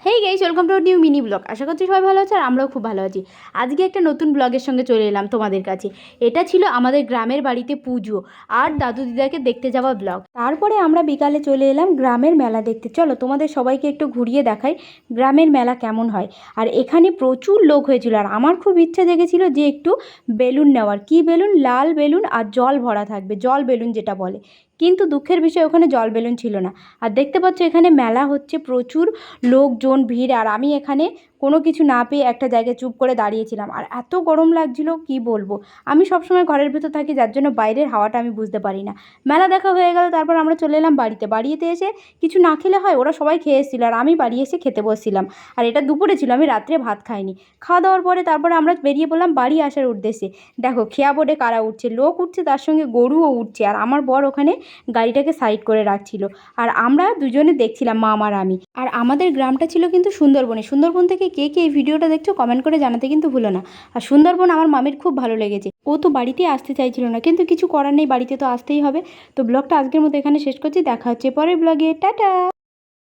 Hey guys, welcome to new mini blog. আশা করছি সবাই ভালো আছে আর আমরাও খুব ভালো আছি। আজকে একটা নতুন ব্লগের সঙ্গে চলে এলাম তোমাদের কাছে। এটা ছিল আমাদের গ্রামের বাড়িতে পুজো আর দাদু দিদাকে দেখতে যাওয়া ব্লগ। তারপরে আমরা বিকালে চলে এলাম গ্রামের মেলা দেখতে। চলো তোমাদের সবাইকে একটু ঘুরিয়ে দেখাই গ্রামের মেলা কেমন হয়। আর এখানে প্রচুর লোক হয়েছিল আর আমার খুব ইচ্ছা জেগেছিল যে একটু বেলুন নেওয়ার। কি বেলুন? লাল বেলুন আর জল ভরা থাকবে, জল বেলুন যেটা বলে। কিন্তু দুঃখের বিষয় ওখানে জল বেলুন ছিল না। আর দেখতে পাচ্ছ এখানে মেলা হচ্ছে, প্রচুর লোকজন ভিড়। আর আমি এখানে কোনো কিছু না পেয়ে একটা জায়গায় চুপ করে দাঁড়িয়েছিলাম আর এত গরম লাগছিল কি বলবো। আমি সবসময় ঘরের ভেতর থাকি, যার জন্য বাইরের হাওয়াটা আমি বুঝতে পারি না। মেলা দেখা হয়ে গেল, তারপর আমরা চলে এলাম বাড়িতে এসে কিছু না খেলে হয়, ওরা সবাই খেয়ে এসেছিলো আর আমি বাড়ি এসে খেতে বসছিলাম। আর এটা দুপুরে ছিল, আমি রাত্রে ভাত খাইনি। খাওয়া দাওয়ার পরে তারপরে আমরা বেরিয়ে পড়লাম বাড়ি আসার উদ্দেশ্যে। দেখো খেয়া বোর্ডে কারা উঠছে, লোক উঠছে, তার সঙ্গে গরুও উঠছে। আর আমার বর ওখানে গাড়িটাকে সাইড করে রাখছিল আর আমরা দুজনে দেখছিলাম, মা আর আমি। আর আমাদের গ্রামটা ছিল কিন্তু সুন্দরবনে। সুন্দরবন থেকে কে কে এই ভিডিওটা দেখছো কমেন্ট করে জানাতে কিন্তু ভুলো না। আর সুন্দরবন আমার মামির খুব ভালো লেগেছে। ও তো বাড়িতে আসতে চাইছিল না, কিন্তু কিছু করার নেই, বাড়িতে তো আসতেই হবে। তো ব্লগটা আজকের মতো এখানে শেষ করছি, দেখা হচ্ছে পরের ব্লগে। টাটা।